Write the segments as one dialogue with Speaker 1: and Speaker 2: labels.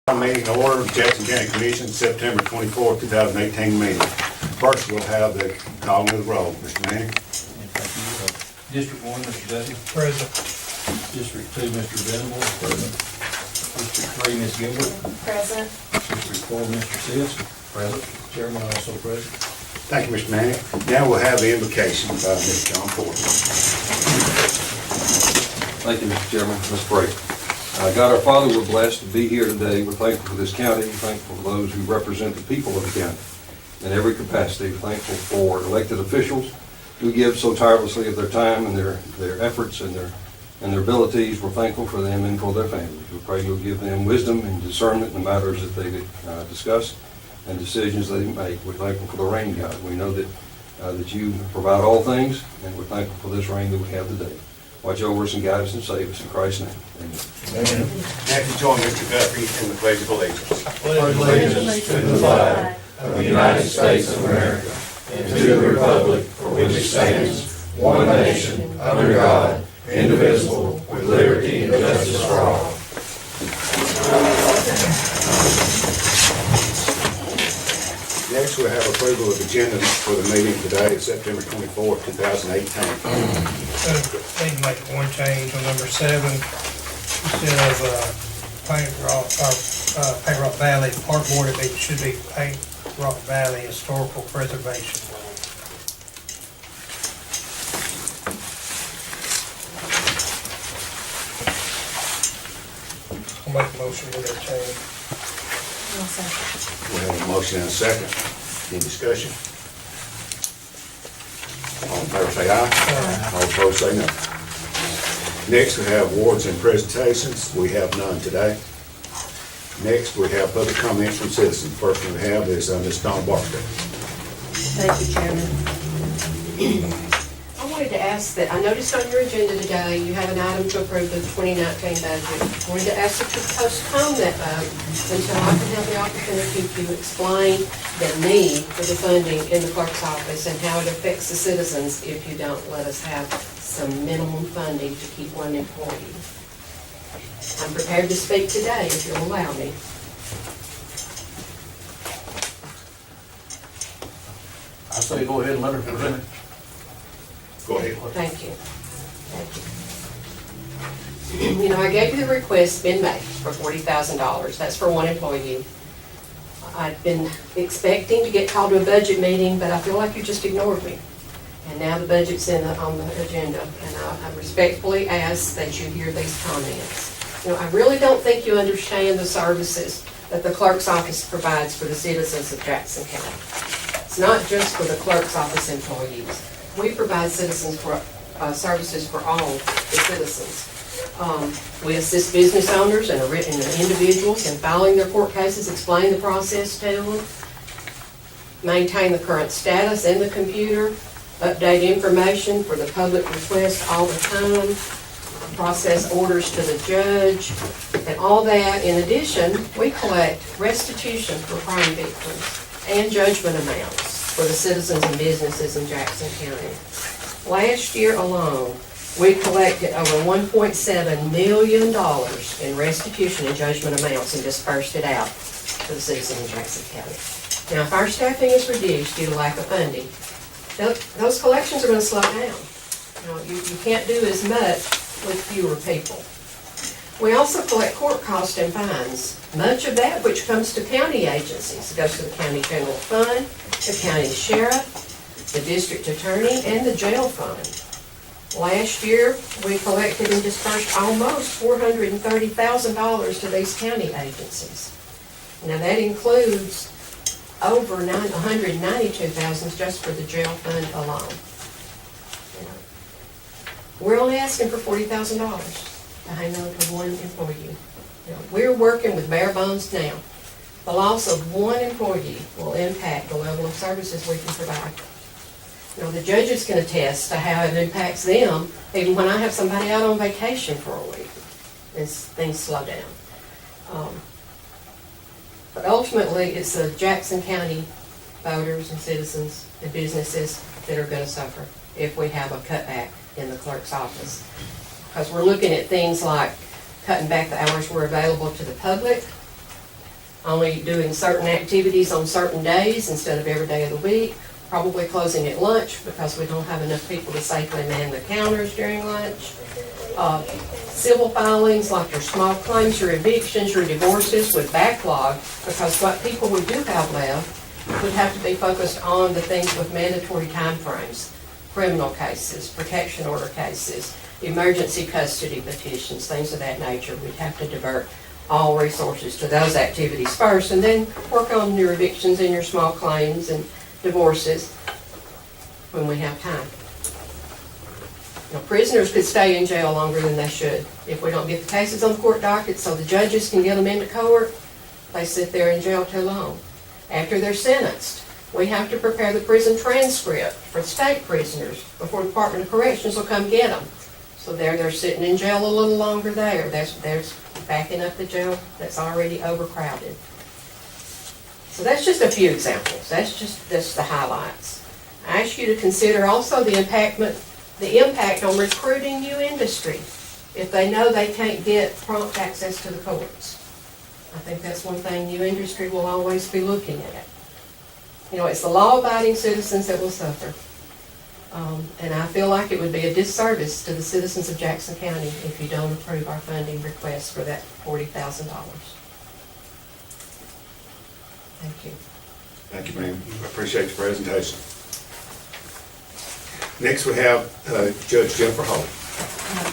Speaker 1: Meeting order, Jackson County Commission, September 24, 2018 meeting. First, we'll have the calling of the roll. Mr. Manning.
Speaker 2: Thank you. District 1, Mr. Dudley.
Speaker 3: Present.
Speaker 2: District 2, Mr. Venable. Present. District 3, Ms. Gilbert.
Speaker 4: Present.
Speaker 2: District 4, Mr. Sis. Present. Chairman also present.
Speaker 1: Thank you, Mr. Manning. Now we'll have the invocation by Mr. John Ford.
Speaker 5: Thank you, Mr. Chairman. Let's pray. God, our Father, we're blessed to be here today. We're thankful for this county. We're thankful for those who represent the people of the county in every capacity. We're thankful for elected officials who give so tirelessly of their time and their efforts and their abilities. We're thankful for them and for their families. We pray you'll give them wisdom and discernment in the matters that they discuss and decisions they make. We're thankful for the rain, God. We know that you provide all things, and we're thankful for this rain that we have today. Watch over us and guide us and save us in Christ's name. Amen.
Speaker 1: Amen. Next, join Mr. Guthrie in the Pledge of Allegiance.
Speaker 3: Pledge allegiance to the flag of the United States of America and to the republic for which it stands, one nation, under God, indivisible, with liberty and justice for all.
Speaker 1: Next, we'll have approval of agenda for the meeting today, September 24, 2018.
Speaker 3: Need to make one change on number 7. Instead of Paint Rock Valley Park Board, it should be Paint Rock Valley Historical Preservation Board. I'll make a motion with that change.
Speaker 1: We have a motion and a second. Any discussion? All in favor say aye.
Speaker 3: Aye.
Speaker 1: All opposed say no. Next, we have awards and presentations. We have none today. Next, we have public comments from citizens. First one we have is Ms. Donna Barksdale.
Speaker 4: Thank you, Chairman. I wanted to ask that, I noticed on your agenda today, you have an item to approve the 2019 budget. I wanted to ask that you postpone that vote until I can have the opportunity to explain the need for the funding in the clerk's office and how it affects the citizens if you don't let us have some minimum funding to keep one employee. I'm prepared to speak today if you'll allow me.
Speaker 2: I say go ahead and let her present it.
Speaker 1: Go ahead.
Speaker 4: Thank you. Thank you. You know, I gave you the request been made for $40,000. That's for one employee. I've been expecting to get called to a budget meeting, but I feel like you just ignored me. And now the budget's on the agenda, and I respectfully ask that you hear these comments. You know, I really don't think you understand the services that the clerk's office provides for the citizens of Jackson County. It's not just for the clerk's office employees. We provide services for all the citizens. We assist business owners and individuals in filing their court cases, explain the process to them, maintain the current status in the computer, update information for the public request all the time, process orders to the judge, and all that. In addition, we collect restitution for crime victims and judgment amounts for the citizens and businesses in Jackson County. Last year alone, we collected over $1.7 million in restitution and judgment amounts and dispersed it out to the citizens of Jackson County. Now, if our staffing is reduced due to lack of funding, those collections are going to slow down. You know, you can't do as much with fewer people. We also collect court costs and fines. Much of that which comes to county agencies. It goes to the county general fund, the county sheriff, the district attorney, and the jail fund. Last year, we collected and dispersed almost $430,000 to these county agencies. Now that includes over $192,000 just for the jail fund alone. We're only asking for $40,000 to hang on to one employee. You know, we're working with bare bones now. The loss of one employee will impact the level of services we can provide. You know, the judges can attest to how it impacts them, even when I have somebody out on vacation for a week, and things slow down. But ultimately, it's the Jackson County voters and citizens and businesses that are going to suffer if we have a cutback in the clerk's office. Because we're looking at things like cutting back the hours we're available to the public, only doing certain activities on certain days instead of every day of the week, probably closing at lunch because we don't have enough people to safely man the counters during lunch. Civil filings like your small claims, your evictions, your divorces would backlog because what people we do have left would have to be focused on the things with mandatory timeframes, criminal cases, protection order cases, emergency custody petitions, things of that nature. We'd have to divert all resources to those activities first and then work on your evictions and your small claims and divorces when we have time. You know, prisoners could stay in jail longer than they should. If we don't get the cases on court docket so the judges can get them into court, they sit there in jail too long. After they're sentenced, we have to prepare the prison transcript for state prisoners before the Department of Corrections will come get them. So they're sitting in jail a little longer there. There's backing up the jail that's already overcrowded. So that's just a few examples. That's the highlights. I ask you to consider also the impact on recruiting new industry if they know they can't get prompt access to the courts. I think that's one thing new industry will always be looking at. You know, it's the law-abiding citizens that will suffer. And I feel like it would be a disservice to the citizens of Jackson County if you don't approve our funding request for that $40,000. Thank you.
Speaker 1: Thank you, ma'am. I appreciate the presentation. Next, we have Judge Jennifer Hall.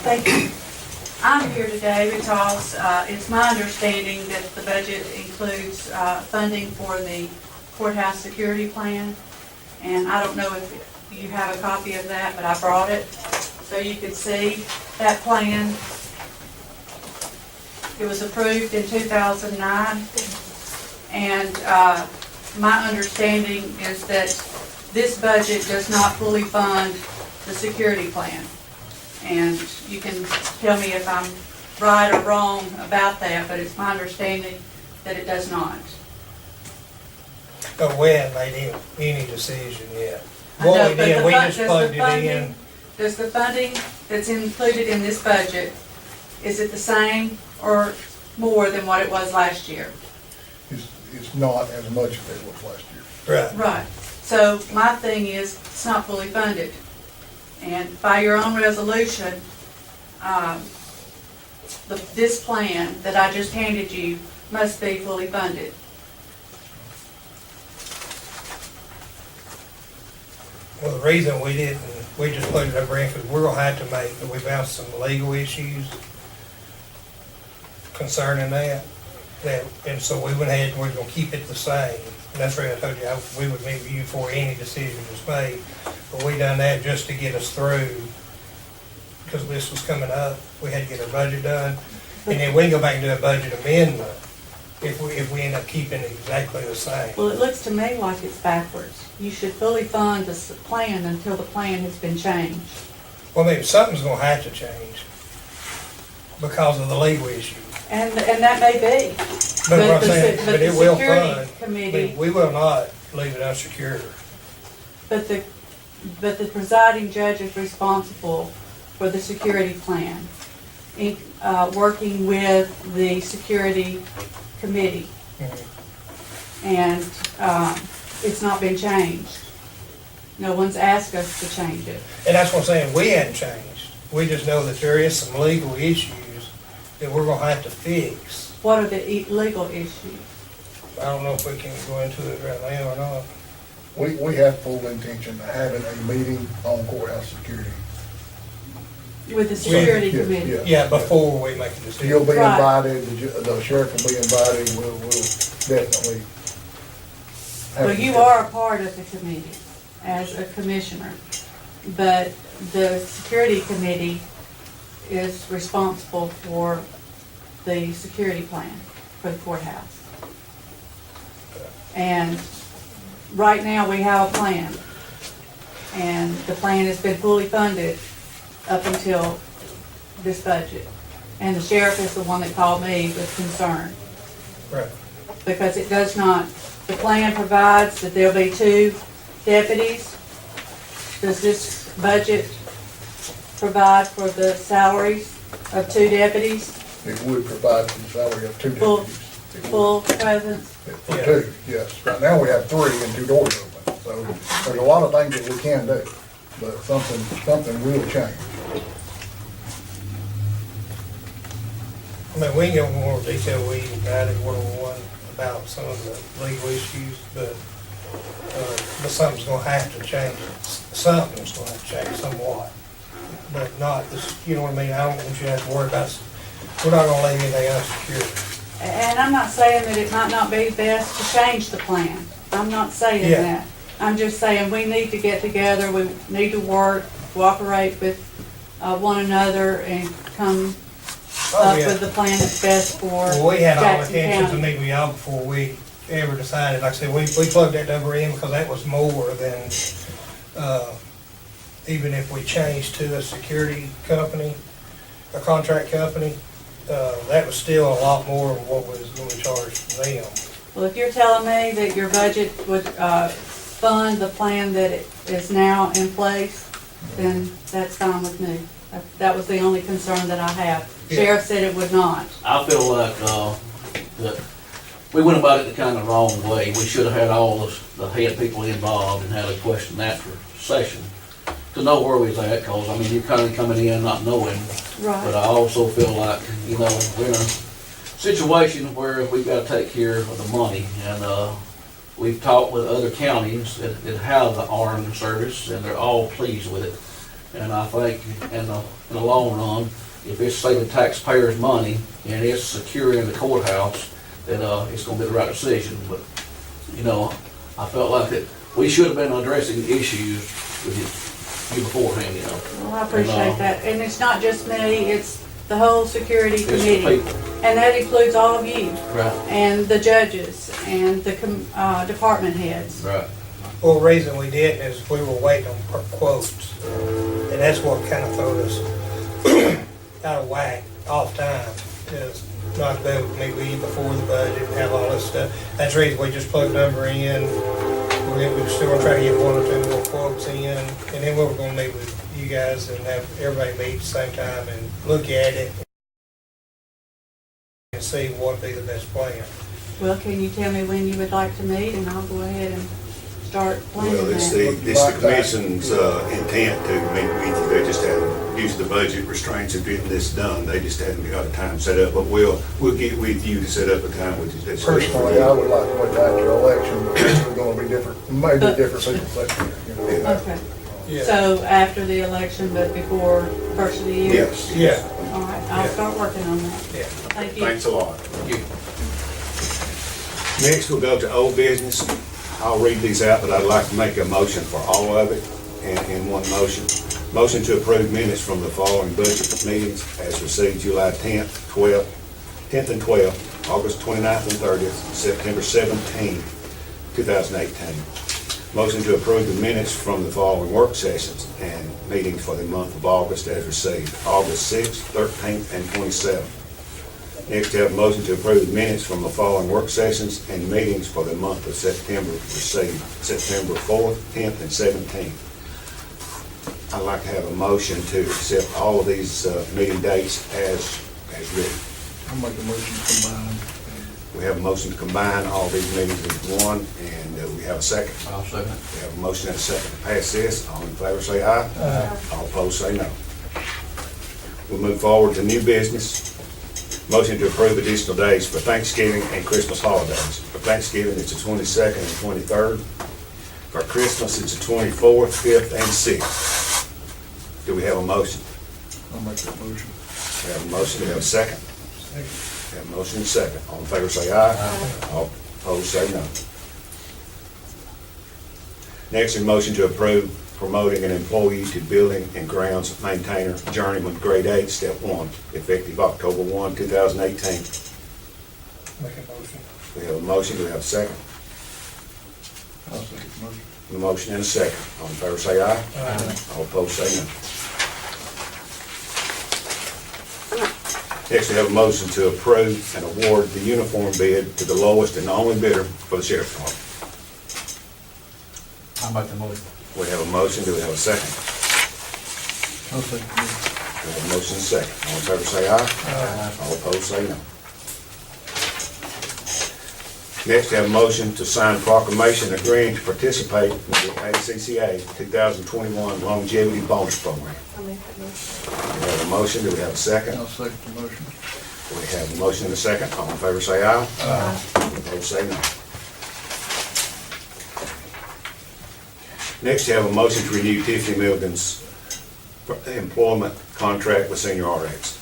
Speaker 6: Thank you. I'm here today because it's my understanding that the budget includes funding for the courthouse security plan. And I don't know if you have a copy of that, but I brought it so you could see that plan. It was approved in 2009. And my understanding is that this budget does not fully fund the security plan. And you can tell me if I'm right or wrong about that, but it's my understanding that it does not.
Speaker 3: But we haven't made any decision yet.
Speaker 6: I know,
Speaker 3: What we
Speaker 6: but
Speaker 3: did,
Speaker 6: the
Speaker 3: we
Speaker 6: fun-
Speaker 3: just
Speaker 6: does
Speaker 3: plugged
Speaker 6: the
Speaker 3: it
Speaker 6: funding-
Speaker 3: in.
Speaker 6: Does the funding that's included in this budget, is it the same or more than what it was last year?
Speaker 2: It's not as much as it was last year.
Speaker 3: Right.
Speaker 6: Right. So my thing is, it's not fully funded. And by your own resolution, this plan that I just handed you must be fully funded.
Speaker 3: Well, the reason we didn't, we just put it over in, because we're gonna have to we found some legal issues concerning that, and so we went ahead and we're gonna keep it the same. And that's why I told you, we would meet with you before any decision was made. But we done that just to get us through, because this was coming up, we had to get our budget done. And then we can go back and do a budget amendment if we end up keeping it exactly the same.
Speaker 6: Well, it looks to me like it's backwards. You should fully fund this plan until the plan has been changed.
Speaker 3: Well, maybe something's gonna have to change because of the legal issue.
Speaker 6: And that may be.
Speaker 3: But what I'm
Speaker 6: the
Speaker 3: saying,
Speaker 6: se-
Speaker 3: but
Speaker 6: the
Speaker 3: it will
Speaker 6: security
Speaker 3: fund.
Speaker 6: committee-
Speaker 3: We will not leave it unsecured.
Speaker 6: But the presiding judge is responsible for the security plan, working with the security committee. And it's not been changed. No one's asked us to change it.
Speaker 3: And that's what I'm saying, we hadn't changed. We just know that there is some legal issues that we're gonna have to fix.
Speaker 6: What are the legal issues?
Speaker 3: I don't know if we can go into it right now or not.
Speaker 2: We have full intention of having a meeting on courthouse security.
Speaker 6: With the security
Speaker 2: Yeah,
Speaker 6: committee?
Speaker 2: yeah.
Speaker 3: Yeah, before we make a decision.
Speaker 2: You'll be
Speaker 6: Right.
Speaker 2: invited, the sheriff will be invited, we'll definitely. have
Speaker 6: Well,
Speaker 2: a
Speaker 6: you
Speaker 2: discussion.
Speaker 6: are a part of the committee as a commissioner, but the security committee is responsible for the security plan for the courthouse. And right now, we have a plan. And the plan has been fully funded up until this budget. And the sheriff is the one that called me with concern,
Speaker 3: Right.
Speaker 6: because it does not, the plan provides that there'll be 2 deputies. Does this budget provide for the salaries of 2 deputies?
Speaker 2: It would provide for the salary of 2
Speaker 6: Well,
Speaker 2: deputies.
Speaker 6: full presence?
Speaker 7: For two, yes. Right now, we have three and two doors open. So there's a lot of things that we can do, but something will change.
Speaker 3: I mean, we can go more detail, we guided one-on-one about some of the legal issues, but something's gonna have to change. Something's gonna have to change somewhat, but not this, you know what I mean? I don't want you to have to worry about, we're not gonna leave anything unsecured.
Speaker 6: And I'm not saying that it might not be best to change the plan. I'm not saying
Speaker 3: Yeah.
Speaker 6: that. I'm just saying we need to get together, we need to work, cooperate with one another and come up
Speaker 3: yeah.
Speaker 6: with the plan that's best for
Speaker 3: Well, we had all
Speaker 6: Jackson
Speaker 3: intentions to
Speaker 6: County.
Speaker 3: meet with y'all before we ever decided. Like I said, we plugged that number in because that was more than, even if we changed to a security company, a contract company, that was still a lot more than what was going to charge them.
Speaker 6: Well, if you're telling me that your budget would fund the plan that is now in place, then that's fine with me. That was the only concern that I have.
Speaker 3: Yeah.
Speaker 6: Sheriff said it would not.
Speaker 2: I feel like, that we went about it the kind of wrong way. We should have had all the head people involved and had a question and answer session to know where we was at, cause I mean, you're kind of coming in not knowing. But
Speaker 6: Right.
Speaker 2: I also feel like, you know, we're in a situation where we've got to take care of the money. And we've talked with other counties that have the armed service, and they're all pleased with it. And I think in the long run, if it's saving taxpayers' money and it's securing the courthouse, then it's going to be the right decision. But, you know, I felt like that we should have been addressing issues with you beforehand, you know.
Speaker 6: Well, I appreciate that. And it's not just me, it's the whole security
Speaker 2: It's the
Speaker 6: committee.
Speaker 2: people.
Speaker 6: And that includes all of you,
Speaker 2: Right,
Speaker 6: and the judges, and the department heads.
Speaker 2: right.
Speaker 3: Well, the reason we didn't is we were waiting on quotes. And that's what kind of threw us out of whack, off time, is not to be able to meet with you before the budget and have all this stuff. That's the reason we just plugged the number in. We're still gonna try to get one or two more quotes in, and then we were gonna meet with you guys and have everybody meet at the same time and look at it and see what would be the best plan.
Speaker 6: Well, can you tell me when you would like to meet, and I'll go ahead and start planning
Speaker 1: Well, it's
Speaker 6: that.
Speaker 1: the commission's intent to meet with you. They just haven't used the budget restraints of getting this done. They just haven't got a time set up, but we'll get with you to set up a time with you. That's
Speaker 7: Personally, I would like to wait after election, because we're gonna be different, maybe different people next year, you know.
Speaker 6: Okay,
Speaker 3: Yeah.
Speaker 6: so after the election, but before first of the year?
Speaker 1: Yes.
Speaker 3: Yeah,
Speaker 6: All right, I'll
Speaker 3: Yeah.
Speaker 6: start working on that.
Speaker 3: yeah.
Speaker 6: Thank you.
Speaker 1: Thanks a lot.
Speaker 2: You.
Speaker 1: Next, we'll go to old business. I'll read these out, but I'd like to make a motion for all of it in one motion. Motion to approve minutes from the following budget meetings as received July 10th and 12th, August 29th and 30th, September 17th, 2018. Motion to approve the minutes from the following work sessions and meetings for the month of August as received, August 6th, 13th, and 27th. Next, have a motion to approve the minutes from the following work sessions and meetings for the month of September received, September 4th, 10th, and 17th. I'd like to have a motion to accept all of these meeting dates as written.
Speaker 7: I'll make a motion to combine.
Speaker 1: We have a motion to combine all these meetings into one, and we have a second.
Speaker 2: I'll second it.
Speaker 1: We have a motion and a second to pass this. All in favor say aye.
Speaker 3: Aye.
Speaker 1: All opposed say no. We'll move forward to new business. Motion to approve additional days for Thanksgiving and Christmas holidays. For Thanksgiving, it's the 22nd and 23rd. For Christmas, it's the 24th, 5th, and 6th. Do we have a motion?
Speaker 7: I'll make that motion.
Speaker 1: We have a motion, do we have a second? We have a motion and a second. All in favor say aye. All opposed say no. Next, a motion to approve promoting an employee to building and grounds maintainer, journeyman, grade 8, step 1, effective October 1, 2018.
Speaker 3: Make a motion.
Speaker 1: We have a motion, do we have a second?
Speaker 7: I'll second the motion.
Speaker 1: A motion and a second. All in favor say aye.
Speaker 3: Aye.
Speaker 1: All opposed say no. Next, we have a motion to approve and award the uniform bid to the lowest and only bidder for the sheriff's department.
Speaker 2: I'll make the motion.
Speaker 1: We have a motion, do we have a second?
Speaker 7: I'll second the motion.
Speaker 1: We have a motion and a second. All in favor say aye. All opposed say no. Next, have a motion to sign proclamation agreeing to participate in the ACCA 2021 longevity bonus program.
Speaker 4: I'll make that motion.
Speaker 1: We have a motion, do we have a second?
Speaker 7: I'll second the motion.
Speaker 1: We have a motion and a second, all in favor say aye.
Speaker 4: Aye.
Speaker 1: Opposed say no. Next, you have a motion to renew Tiffany Milligan's employment contract with Senior RX.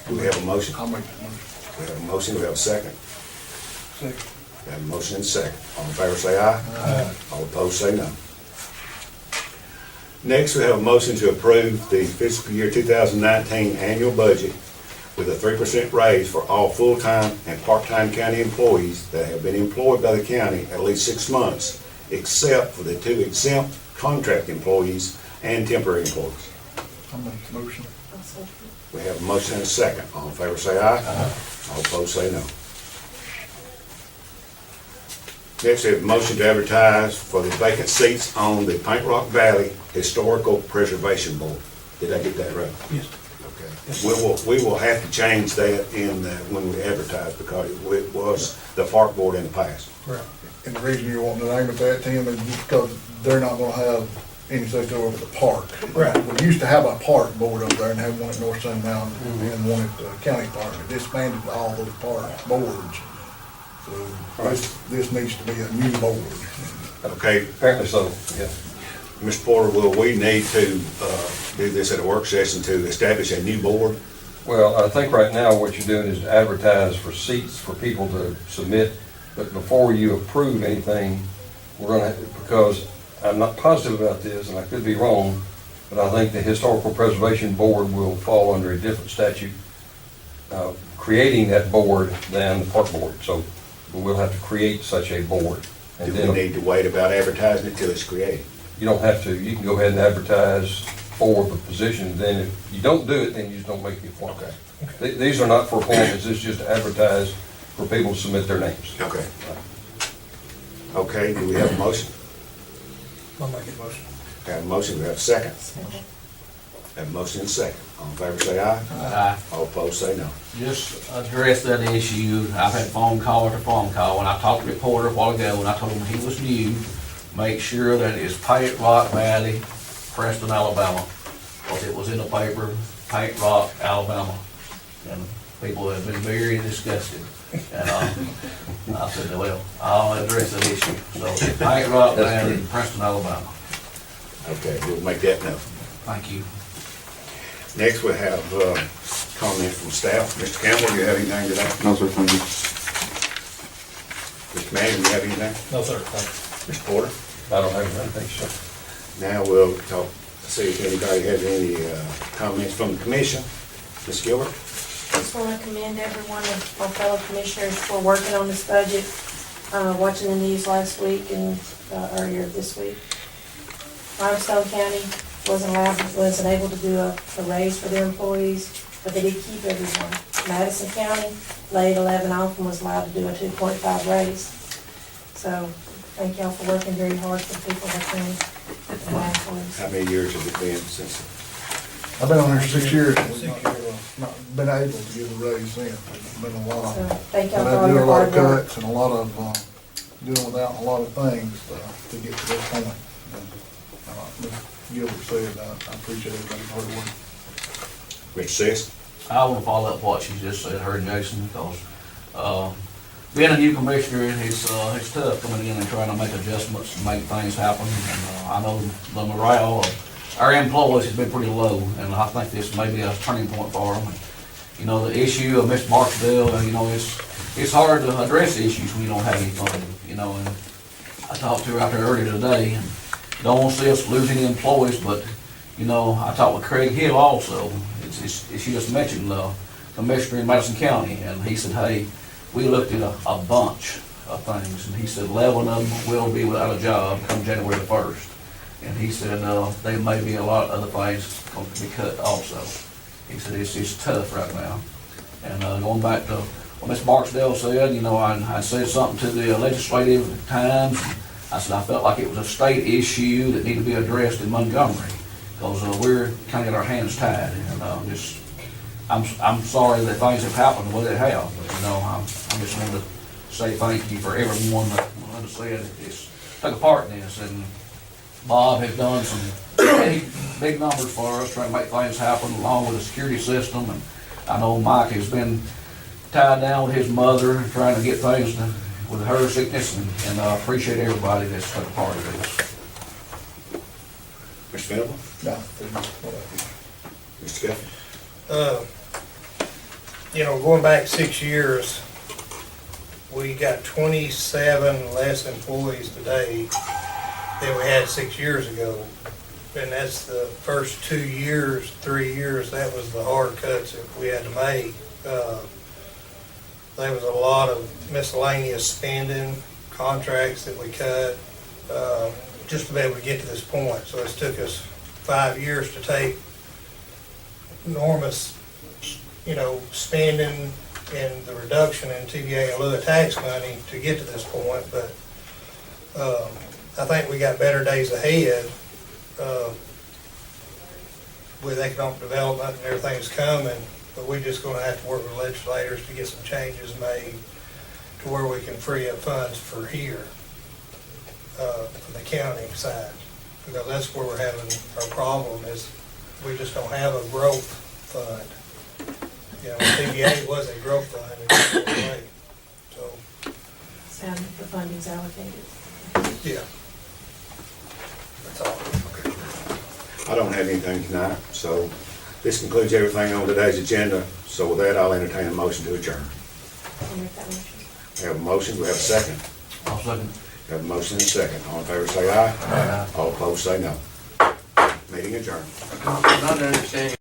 Speaker 1: Do we have a motion?
Speaker 7: I'll make the motion.
Speaker 1: We have a motion, we have a second.
Speaker 7: Second.
Speaker 1: We have a motion and a second. All in favor say aye.
Speaker 7: Aye.
Speaker 1: All opposed say no. Next, we have a motion to approve the fiscal year 2019 annual budget with a 3% raise for all full-time and part-time county employees that have been employed by the county at least 6 months, except for the 2 exempt contract employees and temporary employees.
Speaker 7: I'll make the motion.
Speaker 4: I'll second.
Speaker 1: We have a motion and a second. All in favor say aye. All opposed say no. Next, we have a motion to advertise for the vacant seats on the Paint Rock Valley Historical Preservation Board. Did I get that right?
Speaker 3: Yes.
Speaker 1: Okay. We will have to change that when we advertise because it was the park board in the past.
Speaker 3: Right.
Speaker 7: And the reason you want to name it that, Tim, is because they're not gonna have any say so over the park.
Speaker 3: Right.
Speaker 7: We used to have a park board over there and had one at North Sun Mountain and one at the county park. It disbanded all those park boards. So this needs to be a new board.
Speaker 1: Okay,
Speaker 5: Apparently so, yeah.
Speaker 1: Mr. Porter, will we need to do this at a work session to establish a new board?
Speaker 5: Well, I think right now what you're doing is advertise for seats for people to submit, but before you approve anything, we're gonna, because I'm not positive about this, and I could be wrong, but I think the Historical Preservation Board will fall under a different statute creating that board than the park board. So we'll have to create such a board. And
Speaker 1: Do
Speaker 5: then
Speaker 1: we need to wait about advertising it till it's created?
Speaker 5: you don't have to, you can go ahead and advertise for the position, then if you don't do it, then you just don't make the appointment. These are not for appointments, it's just to advertise for people to submit their names.
Speaker 1: Okay. Okay, do we have a motion?
Speaker 3: I'll make a motion.
Speaker 1: We have a motion, we have a second.
Speaker 4: Second.
Speaker 1: Have a motion and a second. All in favor say aye.
Speaker 2: Aye.
Speaker 1: All opposed say no.
Speaker 2: Just address that issue. I've had phone call after phone call, and I talked to the reporter a while ago, and I told him he was new. Make sure that it's Paint Rock Valley, Preston, Alabama, because it was in the paper, Paint Rock, Alabama. And people have been very disgusted. And I said, well, I'll address that issue. So it's Paint Rock Valley, Preston, Alabama.
Speaker 1: Okay, we'll make that note.
Speaker 2: Thank you.
Speaker 1: Next, we have comment from staff. Mr. Campbell, you have anything to that?
Speaker 8: No, sir, thank you.
Speaker 1: Mr. Manning, you have anything?
Speaker 3: No, sir, thank
Speaker 1: Mr. Porter?
Speaker 5: I don't have anything, so.
Speaker 1: Now we'll talk, see if anybody has any comments from the commission. Ms. Gilbert?
Speaker 9: Just want to commend every one of my fellow commissioners for working on this budget, watching the news last week and earlier this week. Limestone County wasn't able to do a raise for their employees, but they did keep everyone. Madison County laid 11 off and was allowed to do a 2.5 raise. So thank y'all for working very hard for the people that can, my employees.
Speaker 1: How many years has it been since?
Speaker 7: I've been on here 6 years and we've not been able to give a raise since. It's been a lot.
Speaker 9: So thank y'all
Speaker 7: But
Speaker 9: for
Speaker 7: I
Speaker 9: all
Speaker 7: do
Speaker 9: your
Speaker 7: a lot of
Speaker 9: hard work.
Speaker 7: cuts and a lot of, doing without a lot of things to get to this point. And, Ms. Gilbert said, I appreciate everybody's hard work.
Speaker 1: Mr. Sis?
Speaker 2: I want to follow up what she just said, her and Jason, because being a new commissioner, it's tough coming in and trying to make adjustments and make things happen. And I know the morale of our employees has been pretty low, and I think this may be a turning point for them. You know, the issue of Miss Barksdale, you know, it's hard to address issues when you don't have any funding, you know, and I talked to her out there earlier today, and don't want to see us lose any employees, but, you know, I talked with Craig Hill also. She just mentioned the commissioner in Madison County, and he said, hey, we looked at a bunch of things, and he said 11 of them will be without a job come January the 1st. And he said there may be a lot of other things going to be cut also. He said it's tough right now. And going back to what Ms. Barksdale said, you know, I said something to the legislative times. I said I felt like it was a state issue that needed to be addressed in Montgomery, because we're kind of got our hands tied, and just I'm sorry that things have happened the way they have, but, you know, I just wanted to say thank you for everyone that, like I said, it's took a part in this, and Bob has done some big numbers for us, trying to make things happen along with the security system, and I know Mike has been tied down with his mother, and trying to get things with her sickness, and I appreciate everybody that's took a part of this.
Speaker 1: Mr. Venable?
Speaker 7: No,
Speaker 1: Mr. Guffey?
Speaker 3: Going back 6 years, we got 27 less employees today than we had 6 years ago. And that's the first 2 years, 3 years, that was the hard cuts that we had to make. There was a lot of miscellaneous spending, contracts that we cut, just to be able to get to this point. So it's took us 5 years to take enormous, spending and the reduction in TVA and lieu of tax money to get to this point. But I think we got better days ahead with economic development and everything's coming. But we're just gonna have to work with legislators to get some changes made to where we can free up funds for here, for the county side. Because that's where we're having our problem is we just don't have a growth fund. TVA was a growth fund, it's just away. So,
Speaker 9: And the funding's allocated.
Speaker 3: yeah. That's all.
Speaker 1: I don't have anything tonight, so this concludes everything on today's agenda. So with that, I'll entertain a motion to adjourn.
Speaker 9: I'll make that motion.
Speaker 1: We have a motion, we have a second.
Speaker 2: I'll second.
Speaker 1: We have a motion and a second. All in favor say aye.
Speaker 2: Aye.
Speaker 1: All opposed say no. Meeting adjourned.
Speaker 8: Not understanding.